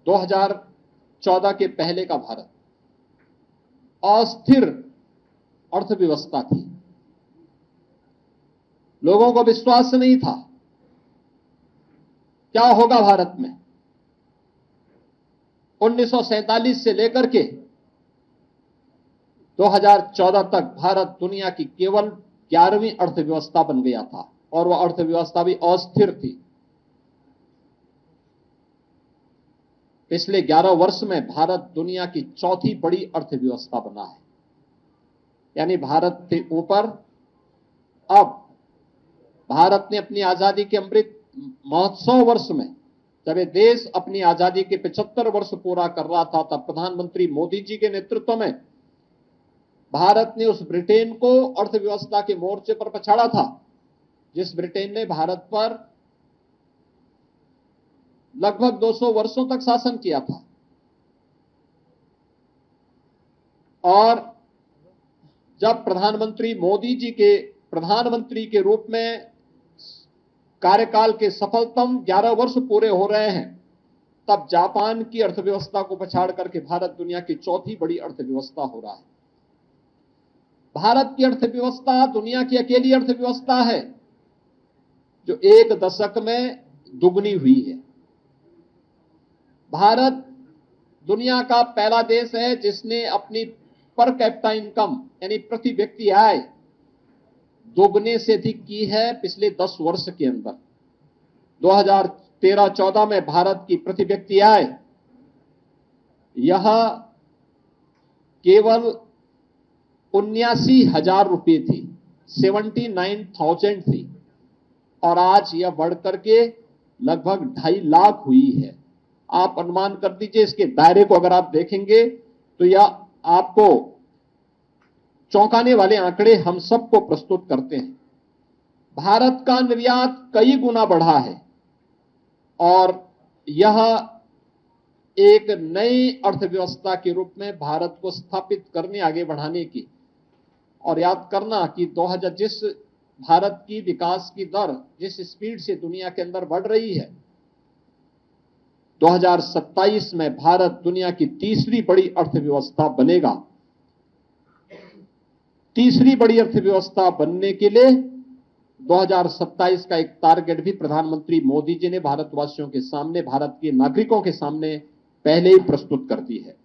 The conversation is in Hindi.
2014 के पहले का भारत अस्थिर अर्थव्यवस्था थी। लोगों को विश्वास नहीं था क्या होगा भारत में। 1947 से लेकर के 2014 तक भारत दुनिया की केवल 11वीं अर्थव्यवस्था बन गया था और वह अर्थव्यवस्था भी अस्थिर थी। पिछले 11 वर्ष में भारत दुनिया की चौथी बड़ी अर्थव्यवस्था बना है, यानी भारत के ऊपर अब भारत ने अपनी आजादी के अमृत महोत्सव वर्ष में, जब ये देश अपनी आजादी के 75 वर्ष पूरा कर रहा था, तब प्रधानमंत्री मोदी जी के नेतृत्व में भारत ने उस ब्रिटेन को अर्थव्यवस्था के मोर्चे पर पछाड़ा था, जिस ब्रिटेन ने भारत पर लगभग 200 वर्षों तक शासन किया था। और जब प्रधानमंत्री मोदी जी के प्रधानमंत्री के रूप में कार्यकाल के सफलतम 11 वर्ष पूरे हो रहे हैं, तब जापान की अर्थव्यवस्था को पछाड़ करके भारत दुनिया की चौथी बड़ी अर्थव्यवस्था हो रहा है। भारत की अर्थव्यवस्था दुनिया की अकेली अर्थव्यवस्था है जो एक दशक में दुगनी हुई है। भारत दुनिया का पहला देश है जिसने अपनी पर कैपिटा इनकम यानी प्रति व्यक्ति आय दोगुने से अधिक की है पिछले 10 वर्ष के अंदर। 2013-14 में भारत की प्रति व्यक्ति आय यह केवल 79,000 रुपये थी, 79,000 थी, और आज यह बढ़कर के लगभग 2.5 लाख हुई है। आप अनुमान कर दीजिए, इसके दायरे को अगर आप देखेंगे तो यह आपको चौंकाने वाले आंकड़े हम सबको प्रस्तुत करते हैं। भारत का निर्यात कई गुना बढ़ा है और यह एक नई अर्थव्यवस्था के रूप में भारत को स्थापित करने, आगे बढ़ाने की। और याद करना कि 2000 जिस भारत की विकास की दर जिस स्पीड से दुनिया के अंदर बढ़ रही है, 2027 में भारत दुनिया की तीसरी बड़ी अर्थव्यवस्था बनेगा। तीसरी बड़ी अर्थव्यवस्था बनने के लिए 2027 का एक टारगेट भी प्रधानमंत्री मोदी जी ने भारतवासियों के सामने, भारत के नागरिकों के सामने पहले ही प्रस्तुत कर दी है।